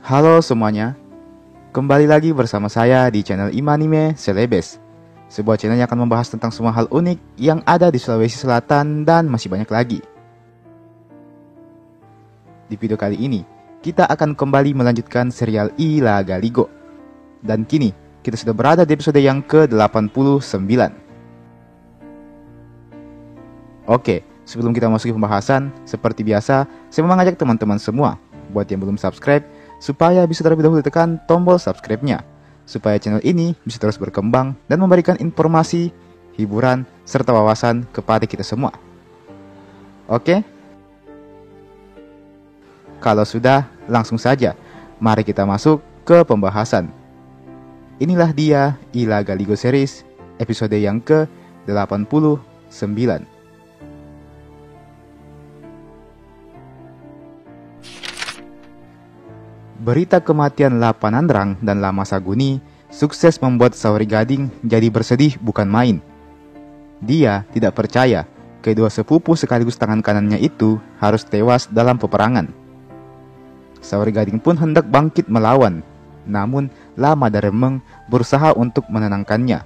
Halo semuanya, kembali lagi bersama saya di channel Imanime Celebes, sebuah channel yang akan membahas tentang semua hal unik yang ada di Sulawesi Selatan dan masih banyak lagi. Di video kali ini, kita akan kembali melanjutkan serial Ila Galigo. Dan kini, kita sudah berada di episode yang ke-89. Oke, sebelum kita masuki pembahasan, seperti biasa, saya mau mengajak teman-teman semua, buat yang belum subscribe, supaya bisa terlebih dahulu tekan tombol subscribe-nya, supaya channel ini bisa terus berkembang dan memberikan informasi, hiburan, serta wawasan kepada kita semua. Oke? Kalau sudah, langsung saja, mari kita masuk ke pembahasan. Inilah dia Ila Galigo Series, episode yang ke-89. Berita kematian La Panandrang dan La Masaguni sukses membuat Saori Gading jadi bersedih bukan main. Dia tidak percaya kedua sepupu sekaligus tangan kanannya itu harus tewas dalam peperangan. Saori Gading pun hendak bangkit melawan, namun La Madaremeng berusaha untuk menenangkannya.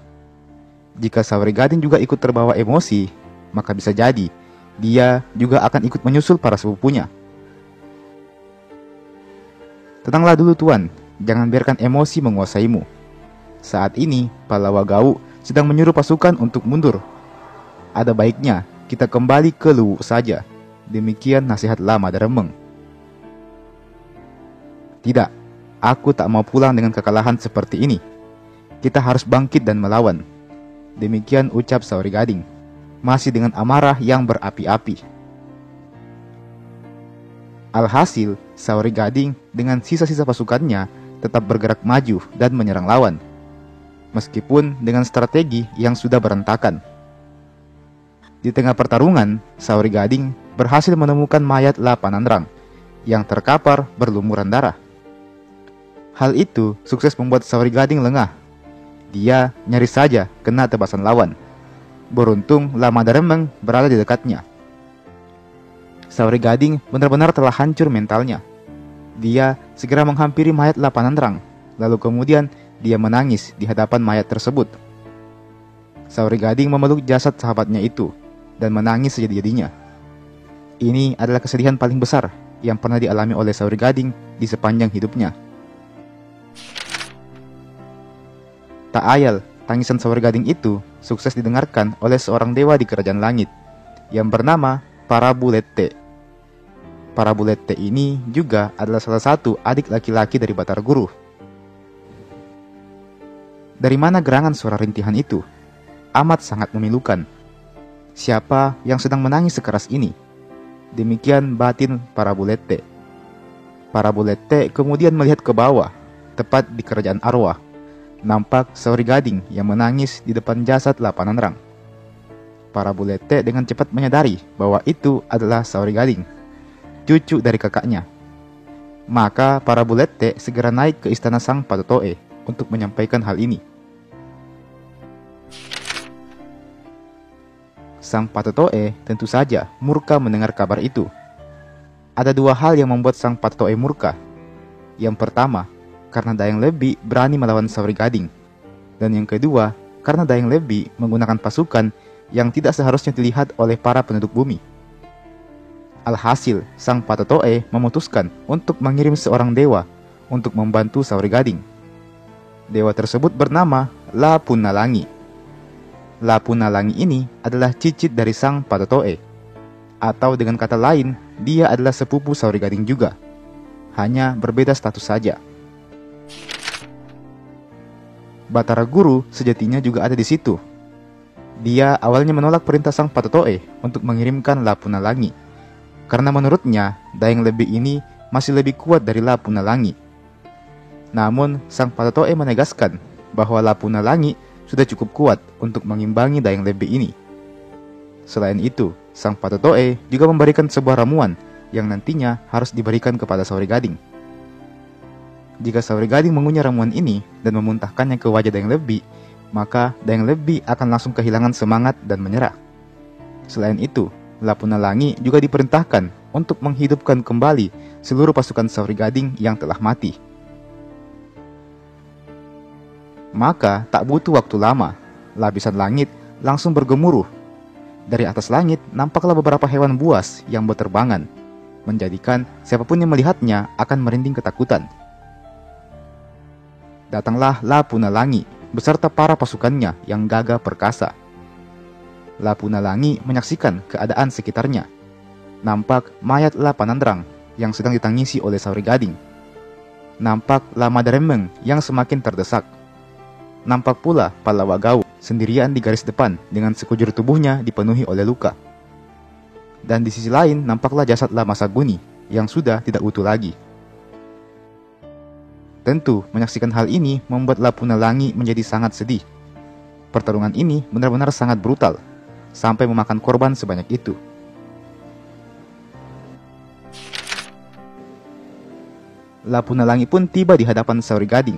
Jika Saori Gading juga ikut terbawa emosi, maka bisa jadi dia juga akan ikut menyusul para sepupunya. Tenanglah dulu tuan, jangan biarkan emosi menguasaimu. Saat ini, Pallawa Gau sedang menyuruh pasukan untuk mundur. Ada baiknya kita kembali ke Luwu saja. Demikian nasihat La Madaremeng. Tidak, aku tak mau pulang dengan kekalahan seperti ini. Kita harus bangkit dan melawan. Demikian ucap Saori Gading, masih dengan amarah yang berapi-api. Alhasil, Saori Gading dengan sisa-sisa pasukannya tetap bergerak maju dan menyerang lawan, meskipun dengan strategi yang sudah berantakan. Di tengah pertarungan, Saori Gading berhasil menemukan mayat La Panandrang yang terkapar berlumuran darah. Hal itu sukses membuat Saori Gading lengah. Dia nyaris saja kena tebasan lawan. Beruntung La Madaremeng berada di dekatnya. Saori Gading benar-benar telah hancur mentalnya. Dia segera menghampiri mayat La Panandrang, lalu kemudian dia menangis di hadapan mayat tersebut. Saori Gading memeluk jasad sahabatnya itu dan menangis sejadi-jadinya. Ini adalah kesedihan paling besar yang pernah dialami oleh Saori Gading di sepanjang hidupnya. Tak ayal, tangisan Saori Gading itu sukses didengarkan oleh seorang dewa di kerajaan langit yang bernama Parabulete. Parabulete ini juga adalah salah satu adik laki-laki dari Batara Guru. Dari mana gerangan suara rintihan itu? Amat sangat memilukan. Siapa yang sedang menangis sekeras ini? Demikian batin Parabulete. Parabulete kemudian melihat ke bawah, tepat di kerajaan arwah. Nampak Saori Gading yang menangis di depan jasad La Panandrang. Parabulete dengan cepat menyadari bahwa itu adalah Saori Gading, cucu dari kakaknya. Maka Parabulete segera naik ke istana Sang Patotoe untuk menyampaikan hal ini. Sang Patotoe tentu saja murka mendengar kabar itu. Ada dua hal yang membuat Sang Patotoe murka. Yang pertama, karena Dayang Lebi berani melawan Saori Gading. Dan yang kedua, karena Dayang Lebi menggunakan pasukan yang tidak seharusnya dilihat oleh para penduduk bumi. Alhasil, Sang Patotoe memutuskan untuk mengirim seorang dewa untuk membantu Saori Gading. Dewa tersebut bernama La Punalangi. La Punalangi ini adalah cicit dari Sang Patotoe. Atau dengan kata lain, dia adalah sepupu Saori Gading juga. Hanya berbeda status saja. Batara Guru sejatinya juga ada di situ. Dia awalnya menolak perintah Sang Patotoe untuk mengirimkan La Punalangi, karena menurutnya Dayang Lebi ini masih lebih kuat dari La Punalangi. Namun Sang Patotoe menegaskan bahwa La Punalangi sudah cukup kuat untuk mengimbangi Dayang Lebi ini. Selain itu, Sang Patotoe juga memberikan sebuah ramuan yang nantinya harus diberikan kepada Saori Gading. Jika Saori Gading mengunyah ramuan ini dan memuntahkannya ke wajah Dayang Lebi, maka Dayang Lebi akan langsung kehilangan semangat dan menyerah. Selain itu, La Punalangi juga diperintahkan untuk menghidupkan kembali seluruh pasukan Saori Gading yang telah mati Maka tak butuh waktu lama, lapisan langit langsung bergemuruh. Dari atas langit nampaklah beberapa hewan buas yang berterbangan, menjadikan siapapun yang melihatnya akan merinding ketakutan. Datanglah Lapunalangi beserta para pasukannya yang gagah perkasa. Lapunalangi menyaksikan keadaan sekitarnya. Nampak mayat Lapanandrang yang sedang ditangisi oleh Saori Gading. Nampak Lamadaremeng yang semakin terdesak. Nampak pula Palawagau sendirian di garis depan dengan sekujur tubuhnya dipenuhi oleh luka. Dan di sisi lain nampaklah jasad Lamasaguni yang sudah tidak utuh lagi. Tentu menyaksikan hal ini membuat Lapunalangi menjadi sangat sedih. Pertarungan ini benar-benar sangat brutal, sampai memakan korban sebanyak itu. Lapunalangi pun tiba di hadapan Saori Gading.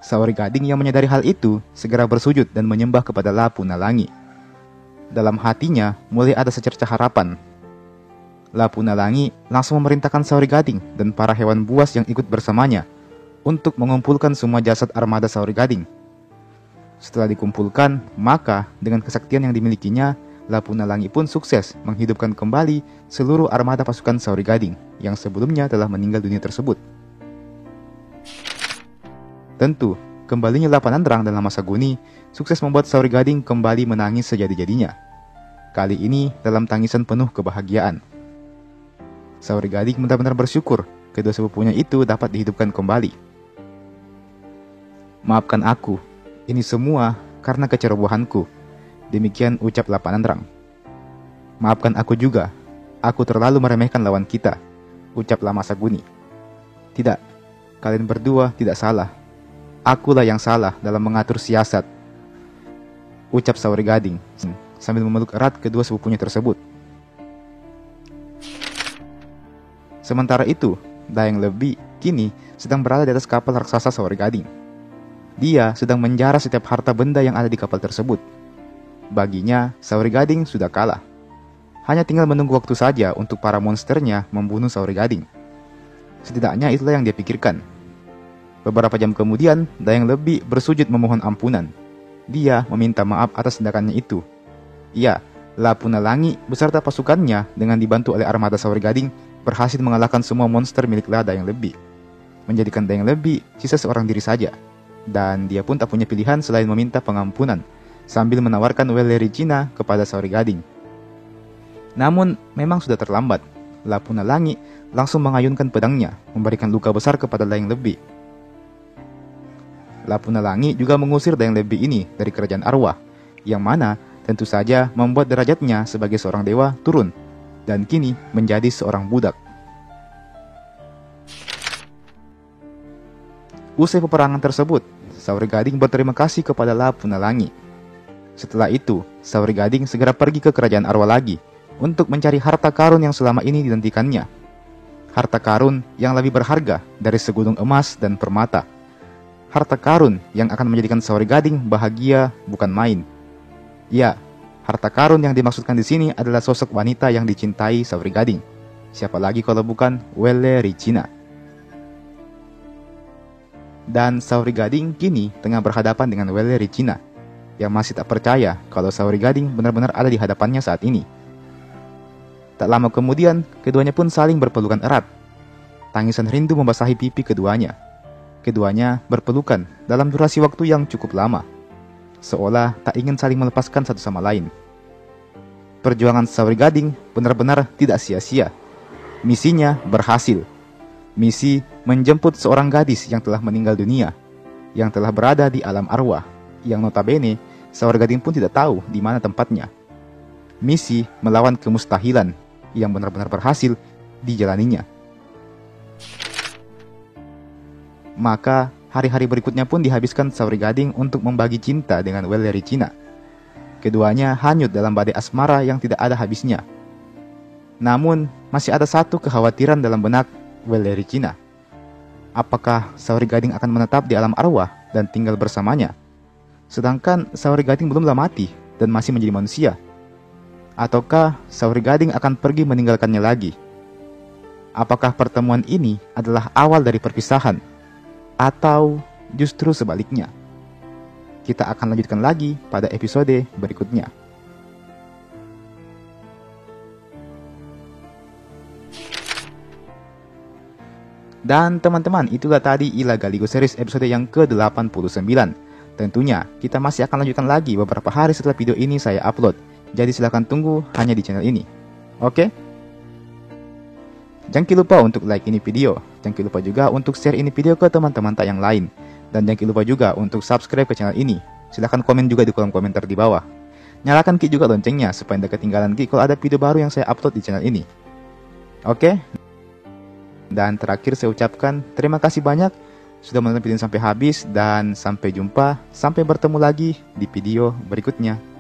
Saori Gading yang menyadari hal itu segera bersujud dan menyembah kepada Lapunalangi. Dalam hatinya mulai ada secercah harapan. Lapunalangi langsung memerintahkan Saori Gading dan para hewan buas yang ikut bersamanya untuk mengumpulkan semua jasad armada Saori Gading. Setelah dikumpulkan, maka dengan kesaktian yang dimilikinya, Lapunalangi pun sukses menghidupkan kembali seluruh armada pasukan Saori Gading yang sebelumnya telah meninggal dunia tersebut. Tentu, kembalinya Lapanandrang dan Lamasaguni sukses membuat Saori Gading kembali menangis sejadi-jadinya. Kali ini dalam tangisan penuh kebahagiaan. Saori Gading benar-benar bersyukur kedua sepupunya itu dapat dihidupkan kembali. Maafkan aku, ini semua karena kecerobohanku. Demikian ucap Lapanandrang. Maafkan aku juga, aku terlalu meremehkan lawan kita, ucap Lamasaguni. Tidak, kalian berdua tidak salah. Akulah yang salah dalam mengatur siasat, ucap Saori Gading sambil memeluk erat kedua sepupunya tersebut. Sementara itu, Dayang Lebi kini sedang berada di atas kapal raksasa Saori Gading. Dia sedang menjara setiap harta benda yang ada di kapal tersebut. Baginya, Saori Gading sudah kalah. Hanya tinggal menunggu waktu saja untuk para monsternya membunuh Saori Gading. Setidaknya itulah yang dia pikirkan. Beberapa jam kemudian, Dayang Lebi bersujud memohon ampunan. Dia meminta maaf atas tindakannya itu. Ia, Lapunalangi beserta pasukannya dengan dibantu oleh armada Saori Gading berhasil mengalahkan semua monster milik Dayang Lebi, menjadikan Dayang Lebi sisa seorang diri saja. Dan dia pun tak punya pilihan selain meminta pengampunan sambil menawarkan Wellericina kepada Saori Gading. Namun memang sudah terlambat. Lapunalangi langsung mengayunkan pedangnya, memberikan luka besar kepada Dayang Lebi. Lapunalangi juga mengusir Dayang Lebi ini dari kerajaan arwah, yang mana tentu saja membuat derajatnya sebagai seorang dewa turun dan kini menjadi seorang budak. Usai peperangan tersebut, Saori Gading berterima kasih kepada Lapunalangi. Setelah itu, Saori Gading segera pergi ke kerajaan arwah lagi untuk mencari harta karun yang selama ini dinantikannya. Harta karun yang lebih berharga dari segulung emas dan permata. Harta karun yang akan menjadikan Saori Gading bahagia bukan main. Ya, harta karun yang dimaksudkan di sini adalah sosok wanita yang dicintai Saori Gading. Siapa lagi kalau bukan Wellericina. Dan Saori Gading kini tengah berhadapan dengan Wellericina, yang masih tak percaya kalau Saori Gading benar-benar ada di hadapannya saat ini. Tak lama kemudian, keduanya pun saling berpelukan erat. Tangisan rindu membasahi pipi keduanya. Keduanya berpelukan dalam durasi waktu yang cukup lama, seolah tak ingin saling melepaskan satu sama lain. Perjuangan Saori Gading benar-benar tidak sia-sia. Misinya berhasil. Misi menjemput seorang gadis yang telah meninggal dunia, yang telah berada di alam arwah, yang notabene Saori Gading pun tidak tahu di mana tempatnya. Misi melawan kemustahilan yang benar-benar berhasil dijalaninya. Maka hari-hari berikutnya pun dihabiskan Saori Gading untuk membagi cinta dengan Wellericina. Keduanya hanyut dalam badai asmara yang tidak ada habisnya. Namun masih ada satu kekhawatiran dalam benak Wellericina. Apakah Saori Gading akan menetap di alam arwah dan tinggal bersamanya? Sedangkan Saori Gading belumlah mati dan masih menjadi manusia. Ataukah Saori Gading akan pergi meninggalkannya lagi? Apakah pertemuan ini adalah awal dari perpisahan? Atau justru sebaliknya? Kita akan lanjutkan lagi pada episode berikutnya. Dan teman-teman, itulah tadi Ilagaligo Series episode yang ke-89. Tentunya, kita masih akan lanjutkan lagi beberapa hari setelah video ini saya upload. Jadi silahkan tunggu hanya di channel ini. Oke? Jangan lupa untuk like ini video. Jangan lupa juga untuk share ini video ke teman-teman tak yang lain. Dan jangan lupa juga untuk subscribe ke channel ini. Silahkan komen juga di kolom komentar di bawah. Nyalakan juga loncengnya supaya tidak ketinggalan kalau ada video baru yang saya upload di channel ini. Oke? Dan terakhir saya ucapkan terima kasih banyak sudah menonton video ini sampai habis dan sampai jumpa, sampai bertemu lagi di video berikutnya.